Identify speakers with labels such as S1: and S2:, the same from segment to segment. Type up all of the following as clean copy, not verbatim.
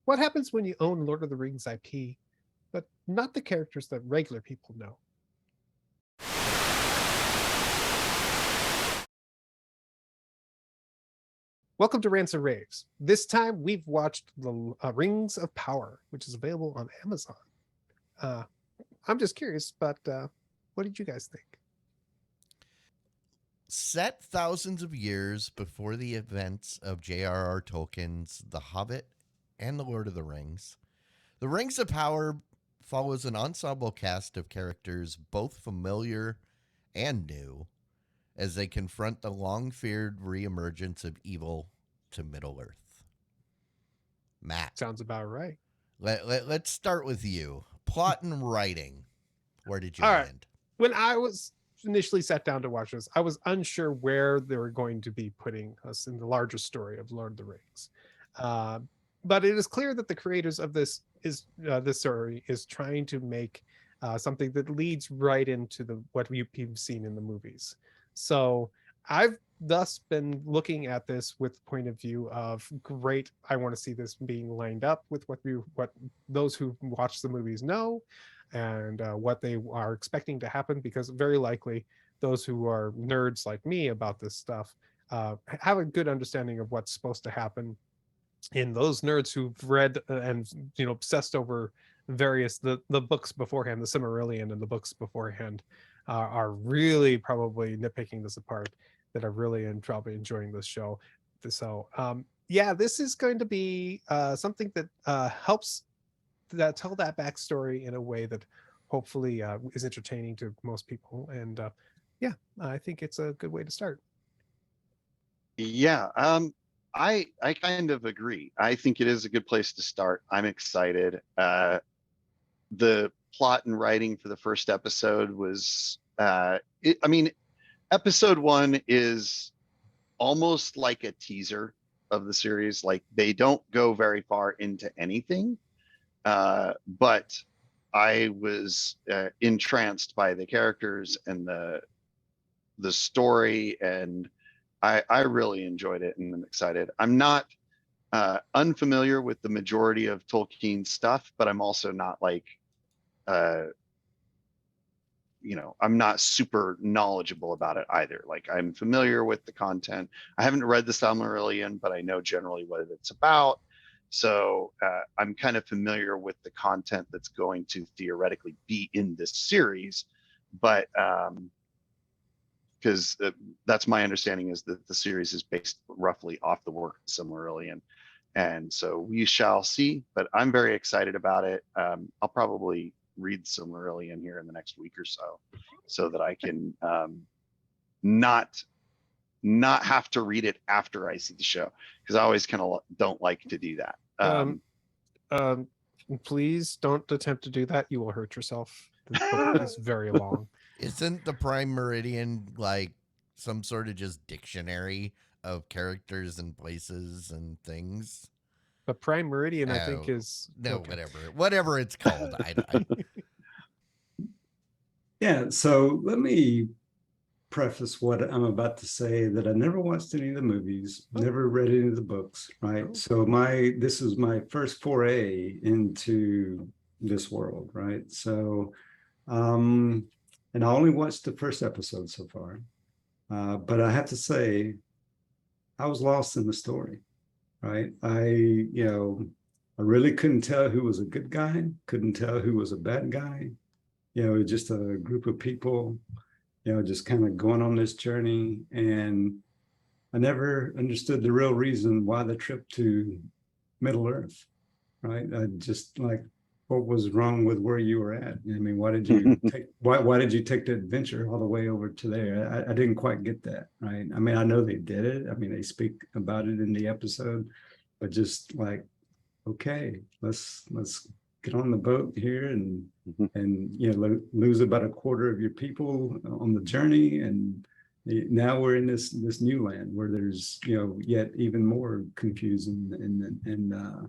S1: What happens when you own Lord of the Rings IP, but not the characters that regular people know? Welcome to Rants and Raves. This time we've watched the Rings of Power, which is available on Amazon. Uh, I'm just curious, but what did you guys think?
S2: Set thousands of years before the events of J.R.R. Tolkien's The Hobbit and The Lord of the Rings, The Rings of Power follows an ensemble cast of characters both familiar and new as they confront the long feared reemergence of evil to Middle Earth. Matt,
S1: Sounds about right.
S2: let's start with you. Plot and writing. Where did you
S1: All right.
S2: land?
S1: When I was initially sat down to watch this, I was unsure where they were going to be putting us in the larger story of Lord of the Rings. Uh, but it is clear that the creators of this story is trying to make something that leads right into the what you've seen in the movies. So I've thus been looking at this with the point of view of great. I want to see this being lined up with what those who watch the movies know, and what they are expecting to happen, because very likely those who are nerds like me about this stuff have a good understanding of what's supposed to happen. And those nerds who've read and obsessed over various the books beforehand, the Cimmerillion and the books beforehand, are really probably nitpicking this apart, that are really probably enjoying this show. So yeah, this is going to be something that helps that tell that backstory in a way that hopefully is entertaining to most people. And yeah, I think it's a good way to start.
S3: Yeah, I kind of agree. I think it is a good place to start. I'm excited. The plot and writing for the first episode was, I mean, episode one is almost like a teaser of the series. Like they don't go very far into anything, but I was entranced by the characters and the story, and I really enjoyed it, and I'm excited. I'm not unfamiliar with the majority of Tolkien's stuff, but I'm also not like, uh, I'm not super knowledgeable about it either. Like I'm familiar with the content. I haven't read the Silmarillion, but I know generally what it's about. So I'm kind of familiar with the content that's going to theoretically be in this series, but because that's my understanding, is that the series is based roughly off the work of Silmarillion. And so we shall see, but I'm very excited about it. I'll probably read Silmarillion here in the next week or so that I can not have to read it after I see the show, because I always kind of don't like to do that.
S1: Um, Please don't attempt to do that. You will hurt yourself. The book is very long.
S2: Isn't the Prime Meridian like some sort of just dictionary of characters and places and things?
S1: But Prime Meridian, I think,
S2: Oh,
S1: is
S2: no,
S1: okay.
S2: whatever it's called.
S4: Yeah, so let me preface what I'm about to say, that I never watched any of the movies, never read any of the books, right? So this is my first foray into this world, right? So and I only watched the first episode so far. But I have to say, I was lost in the story, right? I really couldn't tell who was a good guy, couldn't tell who was a bad guy. Just a group of people, just kind of going on this journey. And I never understood the real reason why the trip to Middle Earth, right? I just like, what was wrong with where you were at? I mean, why did you take the adventure all the way over to there? I didn't quite get that, right? I mean, I know they did it. I mean, they speak about it in the episode, but just like, okay, let's get on the boat here and lose about a quarter of your people on the journey, and now we're in this new land where there's yet even more confusion and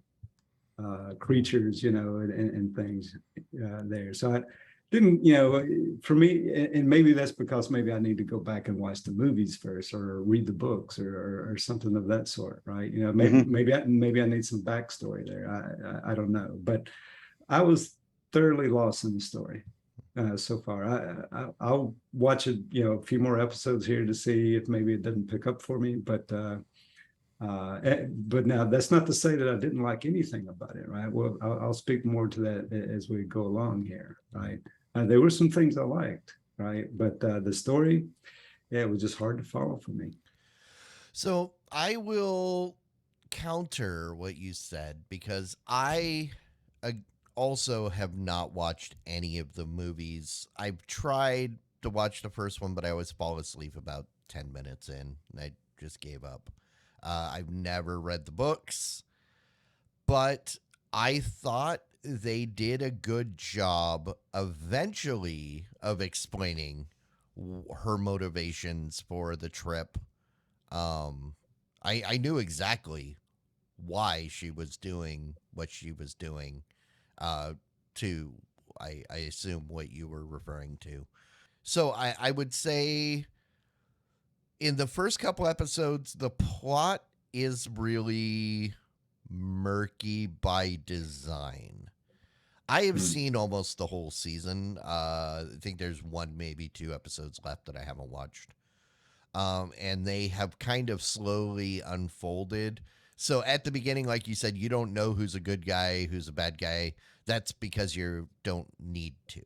S4: creatures and things there. So didn't, for me, and maybe that's because maybe I need to go back and watch the movies first or read the books or something of that sort, right? Maybe
S3: Mhm.
S4: maybe I need some backstory there. I don't know, but I was thoroughly lost in the story so far. I'll watch it, a few more episodes here to see if maybe it doesn't pick up for me, but now that's not to say that I didn't like anything about it, right? Well, I'll speak more to that as we go along here, right? There were some things I liked, right? But the story, yeah, it was just hard to follow for me.
S2: So I will counter what you said because I uh, also have not watched any of the movies. I've tried to watch the first one, but I always fall asleep about 10 minutes in and I just gave up. I've never read the books, but I thought they did a good job eventually of explaining her motivations for the trip. I knew exactly why she was doing what she was doing. Uh, to I assume what you were referring to. So I would say in the first couple episodes, the plot is really murky by design. I have
S4: Hmm.
S2: seen almost the whole season. I think there's one, maybe two episodes left that I haven't watched. And they have kind of slowly unfolded. So at the beginning, like you said, you don't know who's a good guy, who's a bad guy. That's because you don't need to,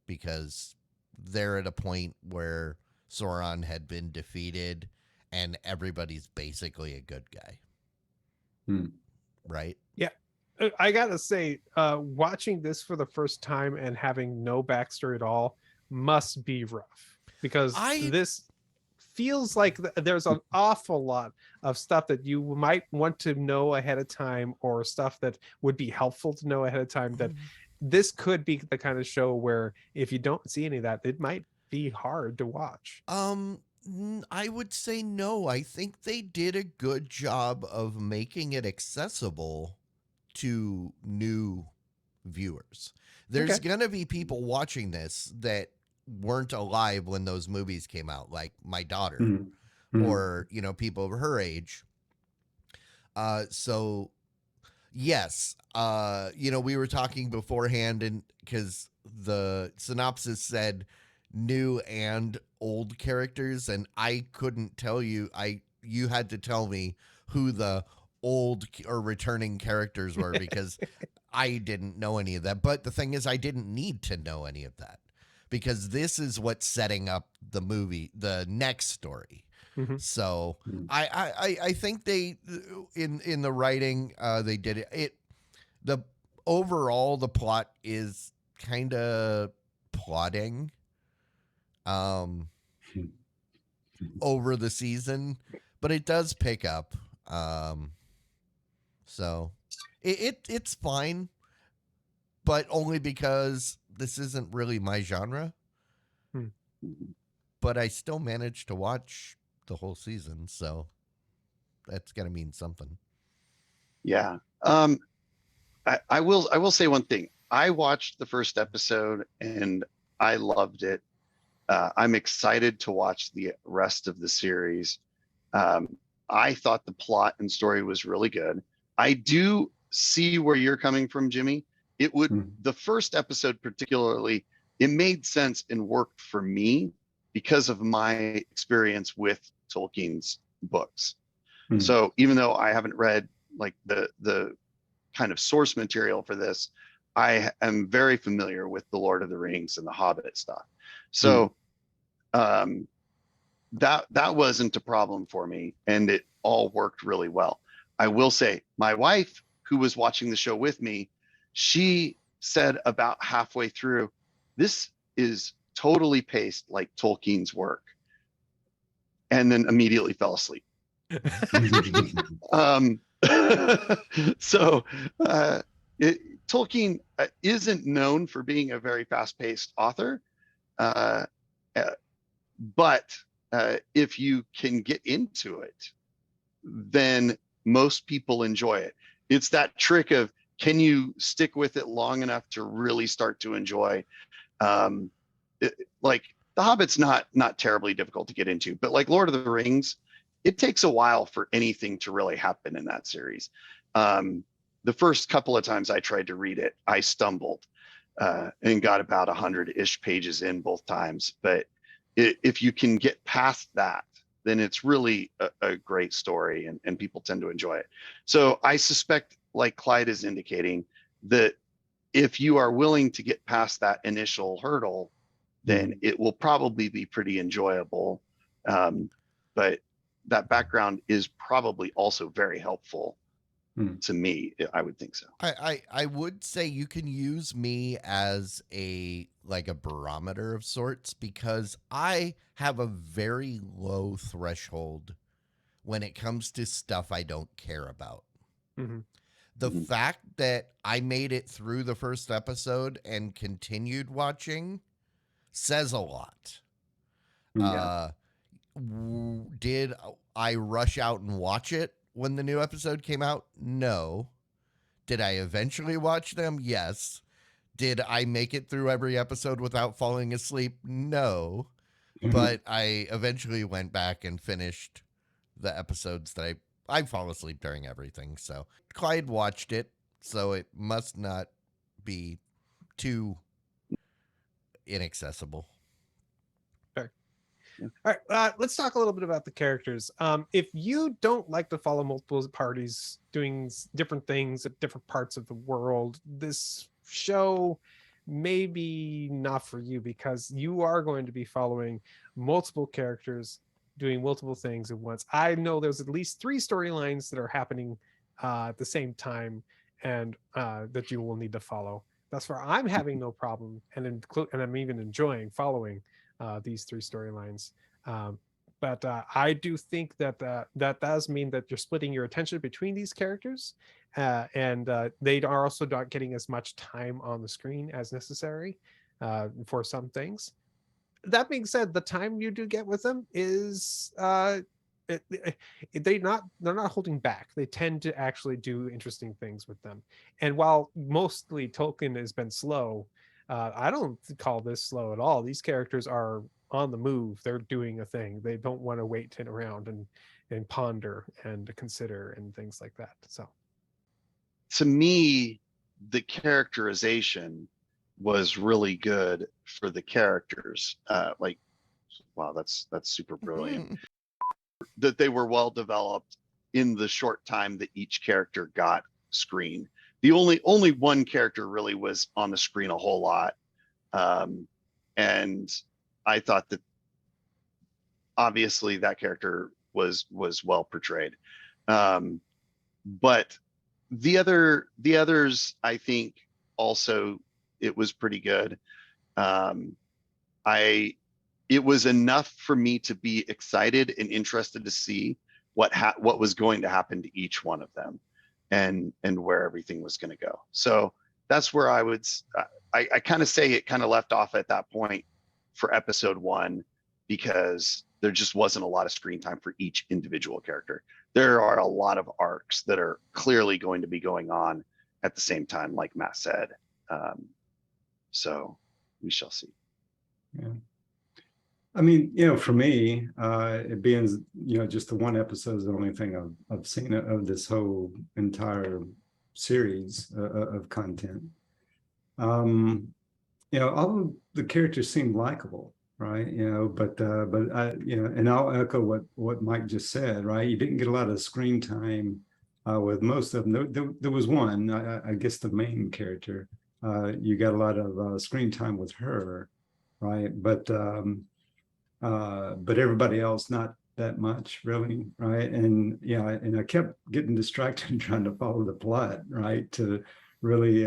S2: because they're at a point where Sauron had been defeated and everybody's basically a good guy,
S4: Hmm.
S2: right?
S1: Yeah. I gotta say, watching this for the first time and having no backstory at all must be rough because
S2: I
S1: this feels like there's an awful lot of stuff that you might want to know ahead of time or stuff that would be helpful to know ahead of time, that this could be the kind of show where if you don't see any of that, it might be hard to watch.
S2: I would say no. I think they did a good job of making it accessible to new viewers. There's
S1: Okay.
S2: going to be people watching this that weren't alive when those movies came out, like my daughter
S4: Hmm. Hmm.
S2: or, people of her age. So yes, we were talking beforehand, and because the synopsis said new and old characters, and I couldn't tell you. You had to tell me who the old or returning characters were because I didn't know any of that. But the thing is, I didn't need to know any of that because this is what's setting up the movie, the next story.
S1: Mhm.
S2: So
S4: Hmm.
S2: I think they in the writing they did it. The overall the plot is kind of plotting um over the season, but it does pick up. Um, so it's fine, but only because this isn't really my genre.
S1: Hmm.
S2: But I still managed to watch the whole season, so that's gonna mean something.
S3: Yeah. I will say one thing. I watched the first episode and I loved it. I'm excited to watch the rest of the series. Um, I thought the plot and story was really good. I do see where you're coming from, Jimmy. It would,
S4: Hmm.
S3: the first episode particularly, it made sense and worked for me because of my experience with Tolkien's books.
S4: Hmm.
S3: So even though I haven't read like the kind of source material for this, I am very familiar with the Lord of the Rings and the Hobbit stuff.
S4: Hmm.
S3: So um, that wasn't a problem for me, and it all worked really well. I will say, my wife, who was watching the show with me, she said about halfway through, "This is totally paced like Tolkien's work," and then immediately fell asleep. Um, so uh, it, Tolkien isn't known for being a very fast-paced author, uh, uh, but if you can get into it, then most people enjoy it. It's that trick of can you stick with it long enough to really start to enjoy? Um, like The Hobbit's not terribly difficult to get into, but like Lord of the Rings, it takes a while for anything to really happen in that series. The first couple of times I tried to read it, I stumbled and got about 100-ish pages in both times. But if you can get past that, then it's really a great story, and people tend to enjoy it. So I suspect, like Clyde is indicating, that if you are willing to get past that initial hurdle, then it will probably be pretty enjoyable. But that background is probably also very helpful to me. I would think so.
S2: I would say you can use me as a barometer of sorts, because I have a very low threshold when it comes to stuff I don't care about.
S1: Mhm.
S2: The fact that I made it through the first episode and continued watching says a lot.
S4: Yeah.
S2: Did I rush out and watch it when the new episode came out? No. Did I eventually watch them? Yes. Did I make it through every episode without falling asleep? No. But I eventually went back and finished the episodes that I fall asleep during everything. So Clyde watched it, so it must not be too inaccessible.
S1: Fair.
S3: Yeah.
S1: All right, let's talk a little bit about the characters. If you don't like to follow multiple parties doing different things at different parts of the world, this show may be not for you, because you are going to be following multiple characters doing multiple things at once. I know there's at least 3 storylines that are happening at the same time, and that you will need to follow. That's where I'm having no problem, and I'm even enjoying following these 3 storylines. Um, but I do think that that does mean that you're splitting your attention between these characters, and they are also not getting as much time on the screen as necessary for some things. That being said, the time you do get with them is they're not holding back. They tend to actually do interesting things with them. And while mostly Tolkien has been slow, I don't call this slow at all. These characters are on the move. They're doing a thing. They don't want to wait around and ponder and consider and things like that. So
S3: To me, the characterization was really good for the characters. Wow, that's super brilliant. That they were well developed in the short time that each character got screen. The only one character really was on the screen a whole lot, and I thought that obviously that character was well portrayed, but the others, I think also it was pretty good. I It was enough for me to be excited and interested to see what was going to happen to each one of them, and where everything was going to go. So that's where I kind of say it kind of left off at that point for episode 1, because there just wasn't a lot of screen time for each individual character. There are a lot of arcs that are clearly going to be going on at the same time, like Matt said. So we shall see.
S4: Yeah. I mean, for me, it being, just the one episode is the only thing I've seen of this whole entire series of content. All of the characters seem likable, right? But I, and I'll echo what Mike just said, right? You didn't get a lot of screen time with most of them. There was one, I guess the main character. You got a lot of screen time with her, right? But everybody else not that much, really, right? And and I kept getting distracted trying to follow the plot, right, to really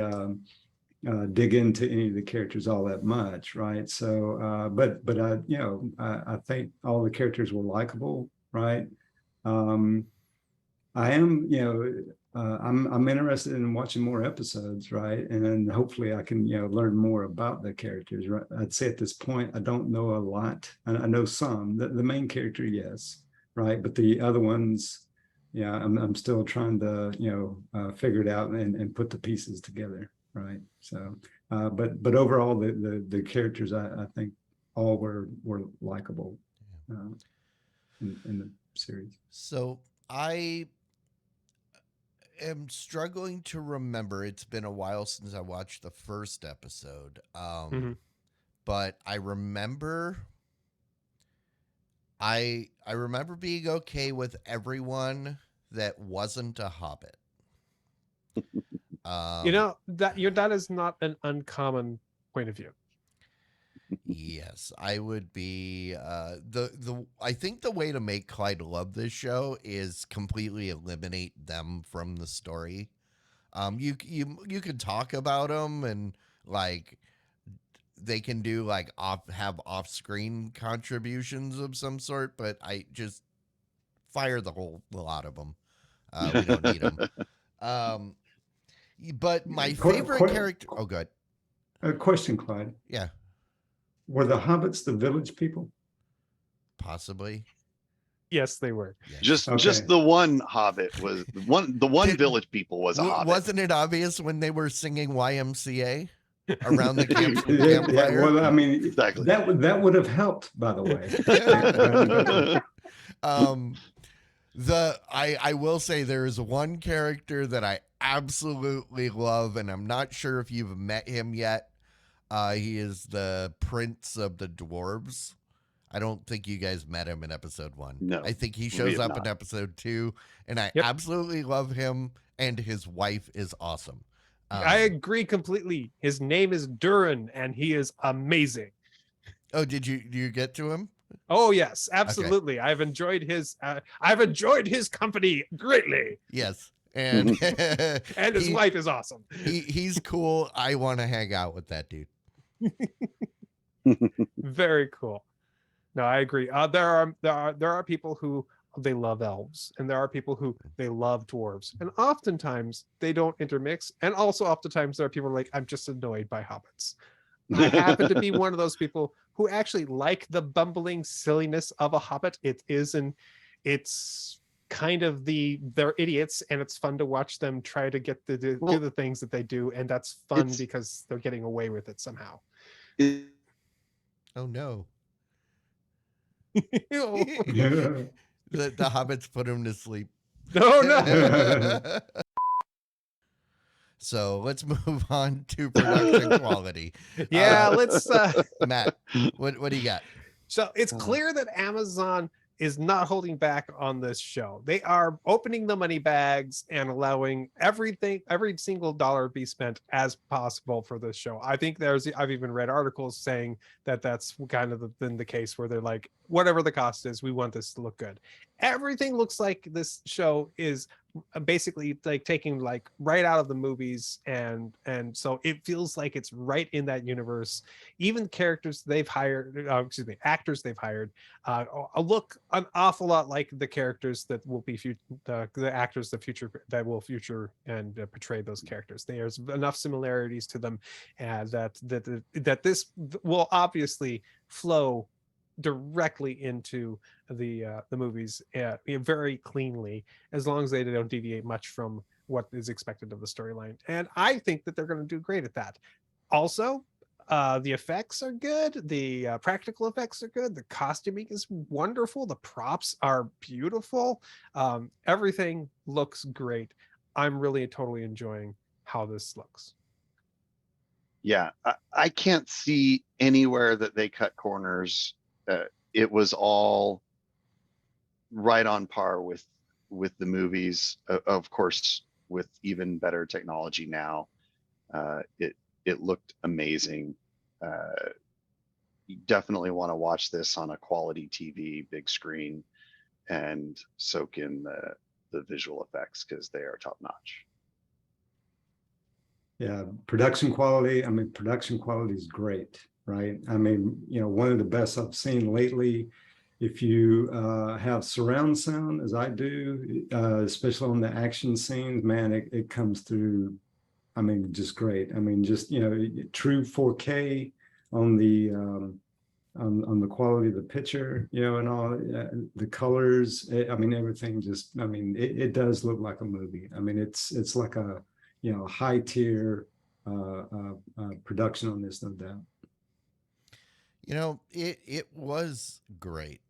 S4: dig into any of the characters all that much, right? So but I think all the characters were likable, right? I am, I'm interested in watching more episodes, right? And hopefully I can, learn more about the characters, right? I'd say at this point, I don't know a lot. I know some, the main character, yes, right? But the other ones, yeah, I'm still trying to, figure it out and put the pieces together, right? So, but overall, the characters, I think all were likable in the series.
S2: So I am struggling to remember. It's been a while since I watched the first episode.
S1: Mhm.
S2: But I remember I remember being okay with everyone that wasn't a hobbit.
S1: That is not an uncommon point of view.
S2: Yes, I would be the I think the way to make Clyde love this show is completely eliminate them from the story. You could talk about them and like they can do like have off-screen contributions of some sort, but I just fire the whole lot of them. We don't need them. Um, but my favorite character. Oh, good.
S4: A question, Clyde.
S2: Yeah,
S4: Were the hobbits the village people?
S2: possibly.
S1: Yes, they were.
S2: Yes.
S3: Just the one hobbit was the one village people was a hobbit.
S2: Wasn't it obvious when they were singing YMCA around the
S4: Yeah,
S2: campfire?
S4: well, I mean,
S3: Exactly.
S4: that would have helped, by the way.
S2: I will say there is one character that I absolutely love, and I'm not sure if you've met him yet. He is the prince of the dwarves. I don't think you guys met him in episode 1.
S3: No,
S2: I think he
S3: we
S2: shows
S3: have
S2: up in
S3: not.
S2: episode 2, and I
S1: Yep.
S2: absolutely love him. And his wife is awesome.
S1: I agree completely. His name is Durin, and he is amazing.
S2: Oh, do you get to him?
S1: Oh yes, absolutely. I've enjoyed his company greatly.
S2: Yes, and
S1: And his wife is awesome.
S2: He's cool. I want to hang out with that dude.
S1: Very cool. No, I agree. There are people who they love elves, and there are people who they love dwarves, and oftentimes they don't intermix. And also, oftentimes there are people like, I'm just annoyed by hobbits. I happen to be one of those people who actually like the bumbling silliness of a hobbit. It's kind of they're idiots, and it's fun to watch them try to get do the things that they do, and that's fun because they're getting away with it somehow.
S2: Oh no.
S4: Yeah.
S2: The hobbits put him to sleep.
S1: No.
S2: So let's move on to production quality.
S1: Yeah, let's
S2: Matt, what do you got?
S1: So it's clear that Amazon is not holding back on this show. They are opening the money bags and allowing every single dollar be spent as possible for this show. I think I've even read articles saying that that's kind of been the case where they're like, whatever the cost is, we want this to look good. Everything looks like this show is basically like taking like right out of the movies, and so it feels like it's right in that universe. Even characters they've hired, actors they've hired look an awful lot like the characters that will be the actors that will future and portray those characters. There's enough similarities to them that this will obviously flow directly into the movies very cleanly, as long as they don't deviate much from what is expected of the storyline. And I think that they're going to do great at that. Also, the effects are good. The practical effects are good. The costuming is wonderful. The props are beautiful. Everything looks great. I'm really totally enjoying how this looks.
S3: Yeah, I can't see anywhere that they cut corners. It was all right on par with the movies. Of course, with even better technology now. It looked amazing. You definitely want to watch this on a quality TV, big screen, and soak in the visual effects because they are top notch.
S4: Yeah, production quality. I mean, production quality is great, right? I mean, one of the best I've seen lately. If you have surround sound, as I do, especially on the action scenes, man, it comes through. I mean, just great. I mean, just true 4K on the on the quality of the picture, and all the colors. I mean, everything just. I mean, it does look like a movie. I mean, it's like a high tier production on this, no doubt.
S2: It was great.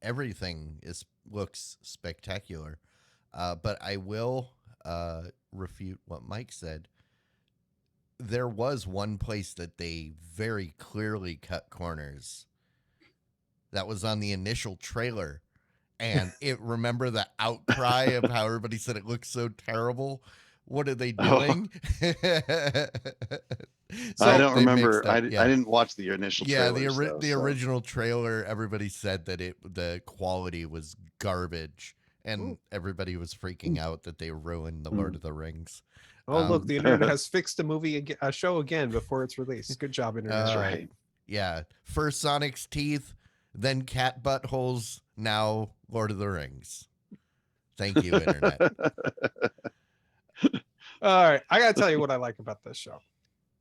S2: Everything looks spectacular. But I will refute what Mike said. There was one place that they very clearly cut corners. That was on the initial trailer. And remember the outcry of how everybody said it looked so terrible? What are they doing?
S3: I don't
S2: they
S3: remember.
S2: mixed up.
S3: I didn't watch the initial trailers.
S2: The original trailer, everybody said that the quality was garbage. And everybody was freaking out that they ruined the Lord of the Rings.
S1: Oh, look, the internet has fixed a show again before it's released. Good job, internet.
S3: That's right.
S2: Yeah. First Sonic's teeth, then cat buttholes, now Lord of the Rings. Thank you, internet.
S1: All right. I got to tell you what I like about this show.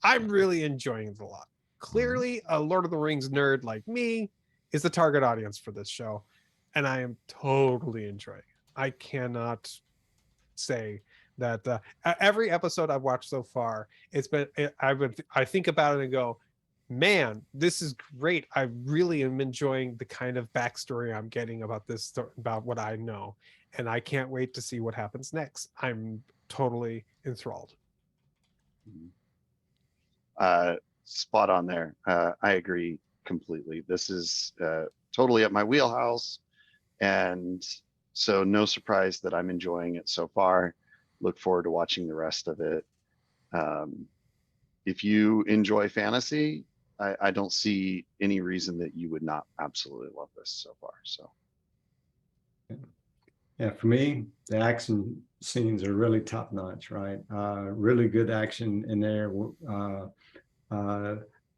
S1: I'm really enjoying it a lot. Clearly, a Lord of the Rings nerd like me is the target audience for this show. And I am totally enjoying it. I cannot say that every episode I've watched so far, I think about it and go, man, this is great. I really am enjoying the kind of backstory I'm getting about about what I know. And I can't wait to see what happens next. I'm totally enthralled.
S3: Spot on there. I agree completely. This is totally up my wheelhouse. And so no surprise that I'm enjoying it so far. Look forward to watching the rest of it. If you enjoy fantasy, I don't see any reason that you would not absolutely love this so far. So,
S4: yeah, for me, the action scenes are really top notch, right? Really good action in there.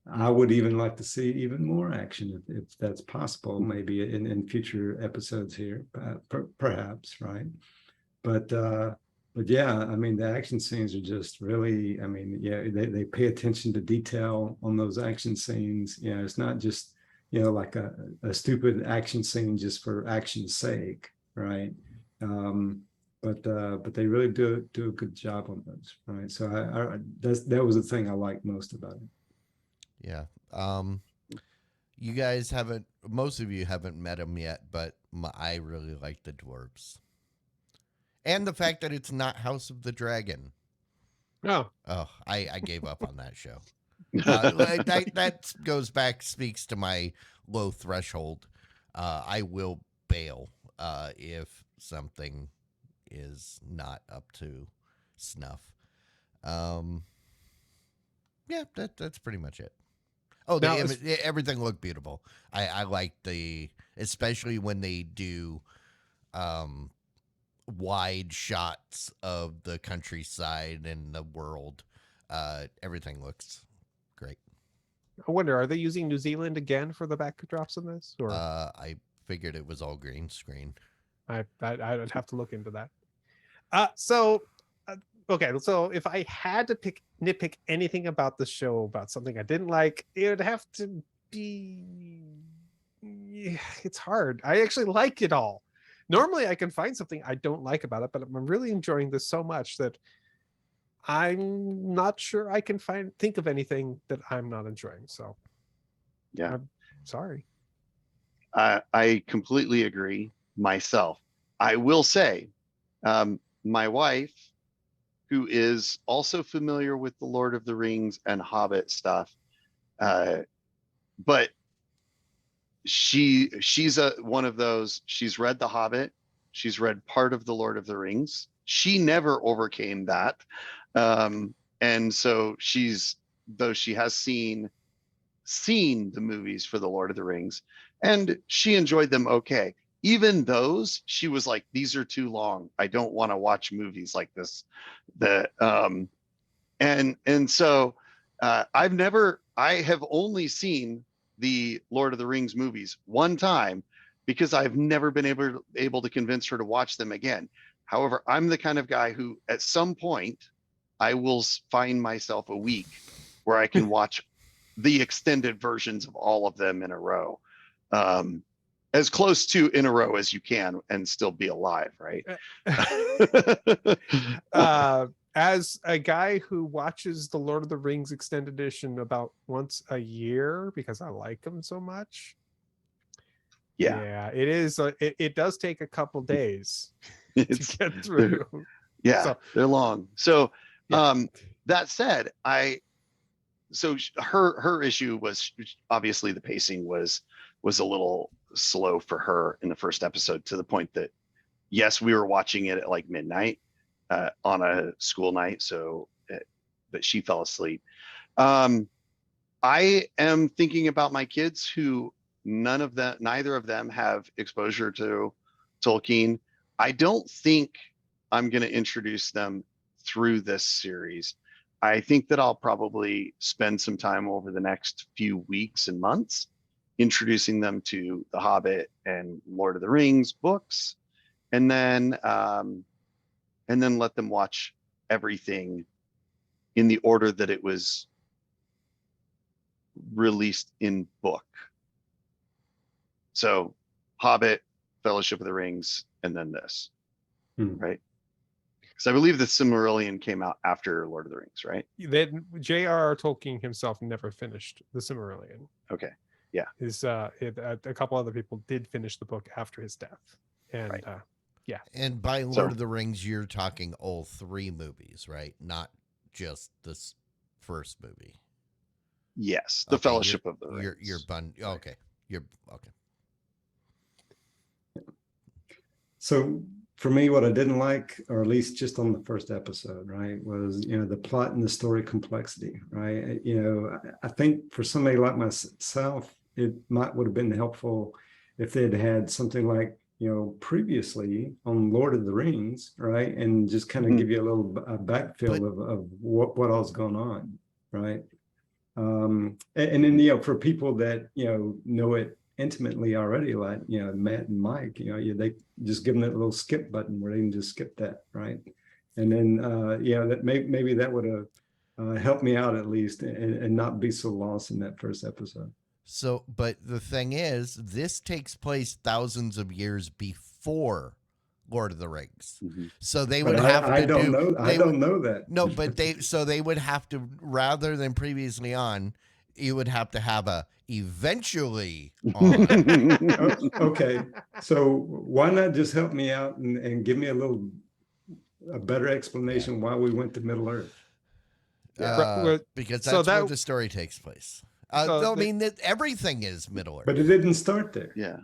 S4: I would even like to see even more action if that's possible, maybe in future episodes here, perhaps, right? But yeah, I mean, the action scenes are just really, I mean, yeah, they pay attention to detail on those action scenes. It's not just, like a stupid action scene just for action's sake, right? But they really do a good job on those, right? So that was the thing I liked most about it.
S2: Yeah. You guys most of you haven't met them yet, but I really like the dwarves. And the fact that it's not House of the Dragon.
S1: Oh,
S2: I gave up on that show. That speaks to my low threshold. I will bail if something is not up to snuff. Yeah, that's pretty much it. Oh, everything looked beautiful. I like especially when they do wide shots of the countryside and the world. Everything looks great.
S1: I wonder, are they using New Zealand again for the backdrops in this? Or
S2: I figured it was all green screen.
S1: I'd have to look into that. Okay, so if I had to nitpick anything about the show, about something I didn't like, it would have to be. It's hard. I actually like it all. Normally, I can find something I don't like about it, but I'm really enjoying this so much that I'm not sure I can think of anything that I'm not enjoying. So,
S3: yeah,
S1: I'm sorry.
S3: I completely agree myself. I will say, my wife, who is also familiar with the Lord of the Rings and Hobbit stuff, but she's one of those. She's read the Hobbit, she's read part of the Lord of the Rings. She never overcame that, and so though she has seen the movies for the Lord of the Rings, and she enjoyed them okay. Even those, she was like, these are too long. I don't want to watch movies like this. And so I have only seen the Lord of the Rings movies one time because I've never been able to convince her to watch them again. However, I'm the kind of guy who at some point I will find myself a week where I can watch the extended versions of all of them in a row, as close to in a row as you can, and still be alive, right?
S1: As a guy who watches the Lord of the Rings extended edition about once a year because I like them so much.
S3: Yeah,
S1: It is. It does take a couple days to
S3: it's
S1: get through.
S3: yeah,
S1: So,
S3: they're long. So,
S1: yeah.
S3: that said, her issue was obviously the pacing was a little slow for her in the first episode, to the point that yes, we were watching it at like midnight on a school night, but she fell asleep. I am thinking about my kids who neither of them have exposure to Tolkien. I don't think I'm going to introduce them through this series. I think that I'll probably spend some time over the next few weeks and months introducing them to The Hobbit and Lord of the Rings books, and then let them watch everything in the order that it was released in book. So Hobbit, Fellowship of the Rings, and then this, right? Because I believe the Silmarillion came out after Lord of the Rings, right?
S1: Then J.R.R. Tolkien himself never finished the Silmarillion.
S3: Okay, yeah.
S1: A couple other people did finish the book after his death, and
S3: right.
S1: Yeah.
S2: And by Lord of the Rings, you're talking all 3 movies, right? Not just this first movie.
S3: Yes, the Fellowship of the Rings.
S2: You're okay. You're okay.
S4: So for me, what I didn't like, or at least just on the first episode, right, was, the plot and the story complexity, right? I think for somebody like myself, it would have been helpful if they'd had something like, previously on Lord of the Rings, right, and just kind of give you a little backfill of what all's going on, right? And then for people that know it intimately already, like Matt and Mike, they just give them that little skip button where they can just skip that, right? And then that maybe that would have helped me out at least, and not be so lost in that first episode.
S2: So, but the thing is, this takes place thousands of years before Lord of the Rings.
S3: Mm-hmm.
S2: So they would have to
S4: I don't know that.
S2: No, but they would have to, rather than previously on, you would have to have a eventually on.
S4: Okay. So why not just help me out and give me a better explanation why we went to Middle Earth?
S2: Because that's where the story takes place. I mean, everything is Middle Earth.
S4: But it didn't start there.
S3: Yeah.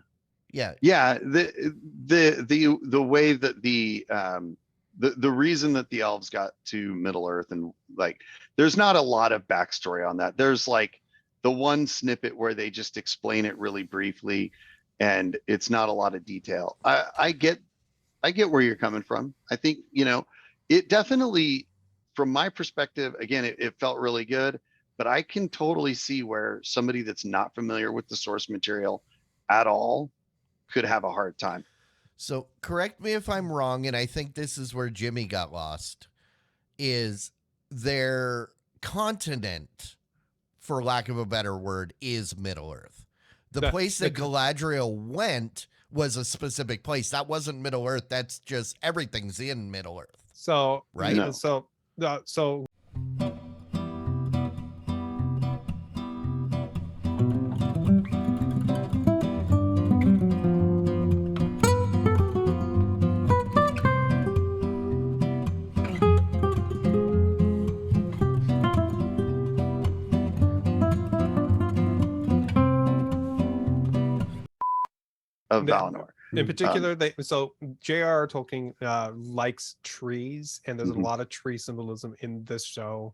S2: Yeah.
S3: The way that the reason that the elves got to Middle Earth, and like, there's not a lot of backstory on that. There's like the one snippet where they just explain it really briefly, and it's not a lot of detail. I get where you're coming from. I think, it definitely, from my perspective, again, it felt really good, but I can totally see where somebody that's not familiar with the source material at all could have a hard time.
S2: So correct me if I'm wrong, and I think this is where Jimmy got lost, is their continent, for lack of a better word, is Middle Earth. The place that Galadriel went was a specific place. That wasn't Middle Earth. That's just everything's in Middle Earth.
S1: So,
S2: right?
S1: No. So
S3: of Valinor.
S1: In particular, J.R.R. Tolkien likes trees, and there's a lot of tree symbolism in this show.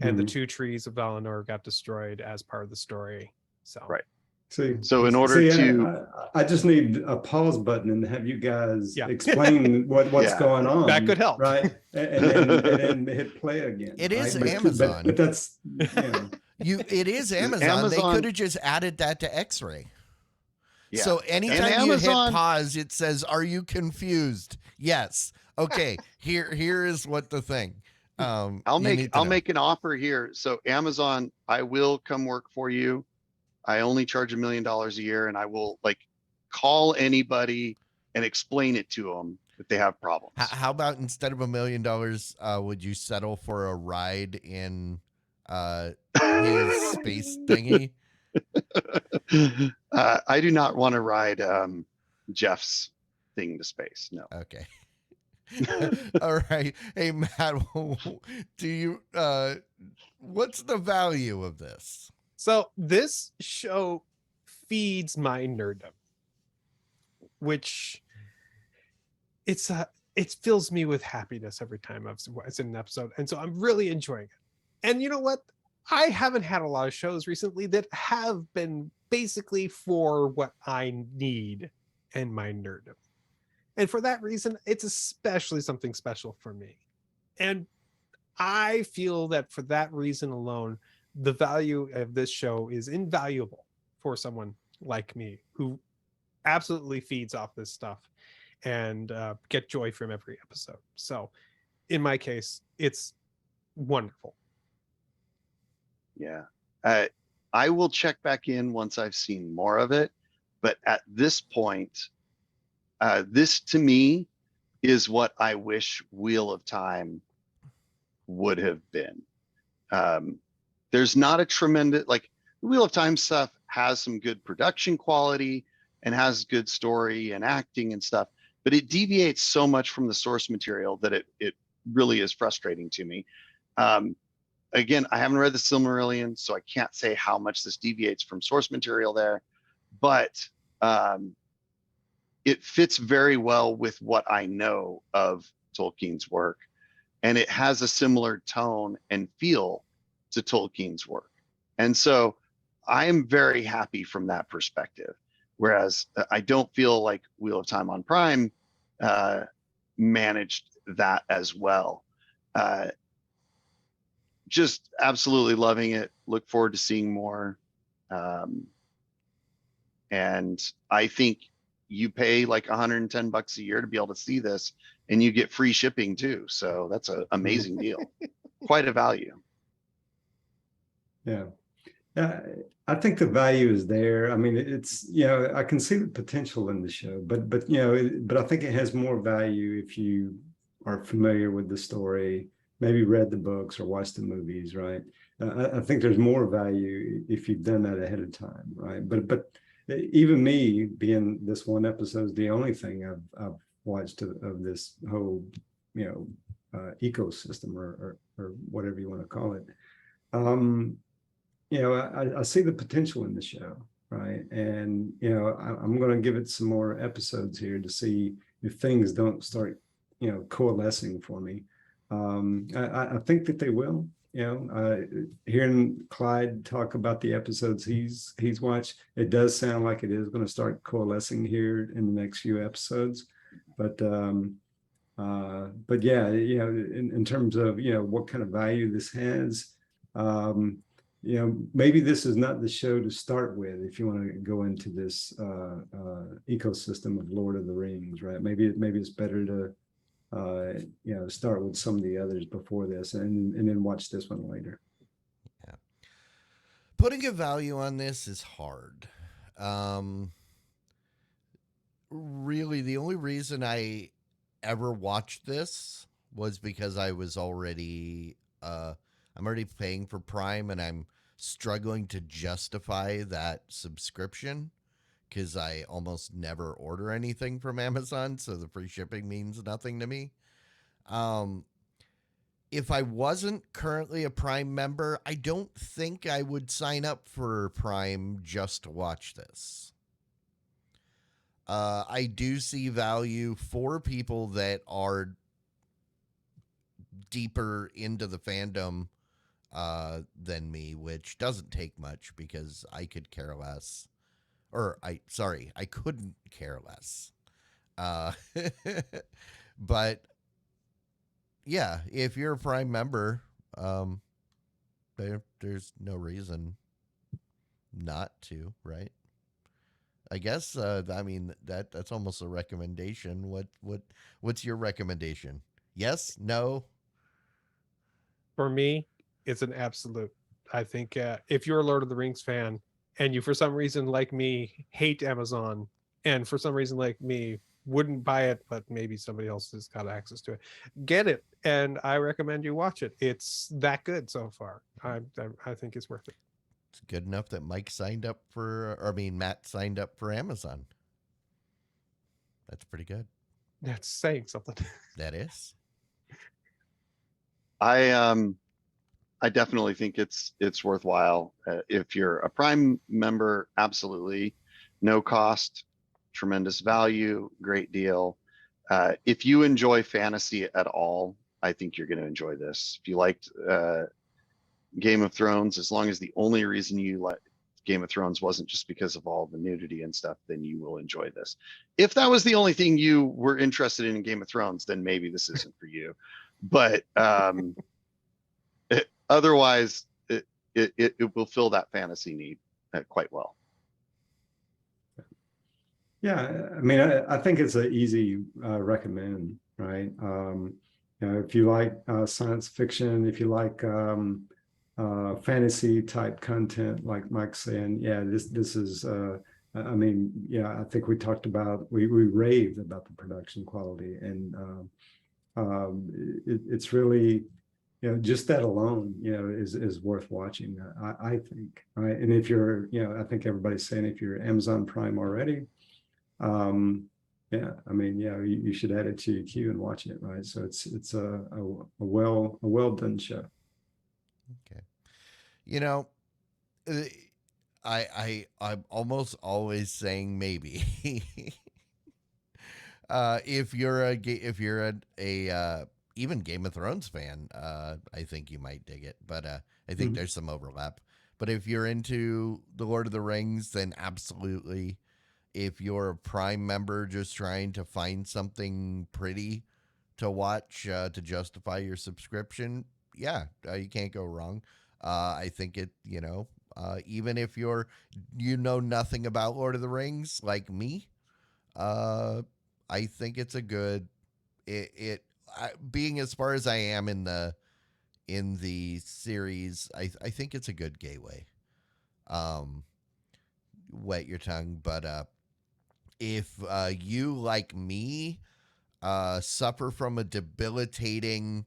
S1: And the 2 trees of Valinor got destroyed as part of the story. So
S3: right.
S4: So
S3: in order to,
S4: I just need a pause button and have you guys explain what's going on.
S1: That could help,
S4: right? And then hit play again.
S2: It is
S4: right?
S2: Amazon,
S4: but that's
S2: It is Amazon. They could have just added that to X-Ray.
S3: Yeah.
S2: So anytime you hit pause, it says, "Are you confused?" Yes. Okay. Here is what the thing. You need to
S3: I'll
S2: know.
S3: make an offer here. So Amazon, I will come work for you. I only charge $1 million a year, and I will like call anybody and explain it to them if they have problems.
S2: How about instead of $1 million, would you settle for a ride in his space thingy?
S3: I do not want to ride Jeff's thing to space. No.
S2: Okay. All right. Hey Matt, do you what's the value of this?
S1: So this show feeds my nerddom, which it's it fills me with happiness every time I've seen an episode, and so I'm really enjoying it. And you know what? I haven't had a lot of shows recently that have been basically for what I need and my nerddom. And for that reason, it's especially something special for me. And I feel that for that reason alone, the value of this show is invaluable for someone like me who absolutely feeds off this stuff and get joy from every episode. So in my case, it's wonderful.
S3: Yeah. I will check back in once I've seen more of it. But at this point, this to me is what I wish Wheel of Time would have been. There's not a tremendous, like, the Wheel of Time stuff has some good production quality and has good story and acting and stuff, but it deviates so much from the source material that it really is frustrating to me. Again, I haven't read the Silmarillion, so I can't say how much this deviates from source material there, but it fits very well with what I know of Tolkien's work, and it has a similar tone and feel to Tolkien's work. And so I am very happy from that perspective. Whereas I don't feel like Wheel of Time on Prime managed that as well. Just absolutely loving it. Look forward to seeing more. And I think you pay like $110 a year to be able to see this, and you get free shipping too. So that's an amazing deal. Quite a value.
S4: Yeah. I think the value is there. I mean, it's, I can see the potential in the show, but but I think it has more value if you are familiar with the story, maybe read the books or watched the movies, right? I think there's more value if you've done that ahead of time, right? But even me, being this one episode is the only thing I've watched of this whole, ecosystem or whatever you want to call it. I see the potential in the show, right? And, I'm going to give it some more episodes here to see if things don't start, coalescing for me. I think that they will. Hearing Clyde talk about the episodes he's watched, it does sound like it is going to start coalescing here in the next few episodes. But yeah, in terms of what kind of value this has, maybe this is not the show to start with if you want to go into this ecosystem of Lord of the Rings, right? Maybe it's better to start with some of the others before this and then watch this one later.
S2: Yeah. Putting a value on this is hard. Really, the only reason I ever watched this was because I was already I'm already paying for Prime, and I'm struggling to justify that subscription because I almost never order anything from Amazon, so the free shipping means nothing to me. If I wasn't currently a Prime member, I don't think I would sign up for Prime just to watch this. I do see value for people that are deeper into the fandom than me, which doesn't take much because I could care less. I couldn't care less. But yeah, if you're a Prime member, there's no reason not to, right? I guess that's almost a recommendation. What's your recommendation? Yes? No?
S1: For me, it's an absolute. I think if you're a Lord of the Rings fan and you, for some reason, like me, hate Amazon, and for some reason, like me, wouldn't buy it, but maybe somebody else has got access to it, get it. And I recommend you watch it. It's that good so far. I think it's worth it.
S2: It's good enough that Mike signed up for, or I mean, Matt signed up for Amazon. That's pretty good.
S1: That's saying something.
S2: That is.
S3: I definitely think it's worthwhile. If you're a Prime member, absolutely, no cost, tremendous value, great deal. If you enjoy fantasy at all, I think you're going to enjoy this. If you liked Game of Thrones, as long as the only reason you like Game of Thrones wasn't just because of all the nudity and stuff, then you will enjoy this. If that was the only thing you were interested in Game of Thrones, then maybe this isn't for you. But otherwise, it will fill that fantasy need quite well.
S4: Yeah, I mean, I think it's an easy recommend, right? If you like science fiction, if you like fantasy type content, like Mike's saying, yeah, this is. I mean, yeah, I think we talked about we raved about the production quality, and it's really, just that alone, is worth watching. I think, right? And if you're, I think everybody's saying if you're Amazon Prime already. Yeah, I mean, yeah, you should add it to your queue and watch it, right? So it's a well done show.
S2: Okay. I'm almost always saying maybe. If you're a even Game of Thrones fan, I think you might dig it. But I think there's some overlap. But if you're into the Lord of the Rings, then absolutely. If you're a Prime member just trying to find something pretty to watch to justify your subscription, yeah, you can't go wrong. I think even if nothing about Lord of the Rings like me, I think it's a good being as far as I am in the series. I think it's a good gateway. Wet your tongue, but if you, like me, suffer from a debilitating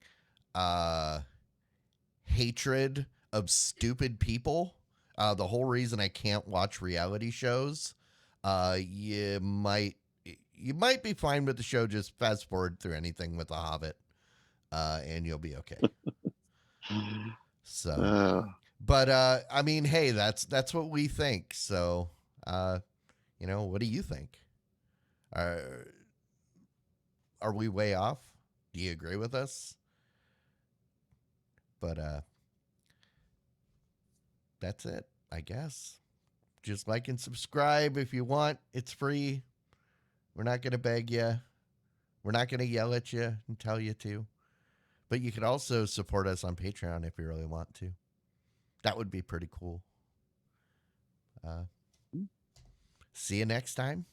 S2: hatred of stupid people, the whole reason I can't watch reality shows, you might be fine with the show. Just fast forward through anything with The Hobbit, and you'll be okay. So, but I mean, hey, that's what we think. So, what do you think? Are we way off? Do you agree with us? But that's it, I guess. Just like and subscribe if you want. It's free. We're not going to beg you. We're not going to yell at you and tell you to. But you could also support us on Patreon if you really want to. That would be pretty cool. See you next time.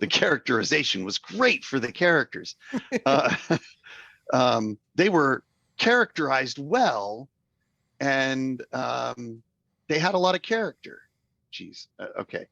S3: The characterization was great for the characters. They were characterized well, and they had a lot of character. Jeez. Okay.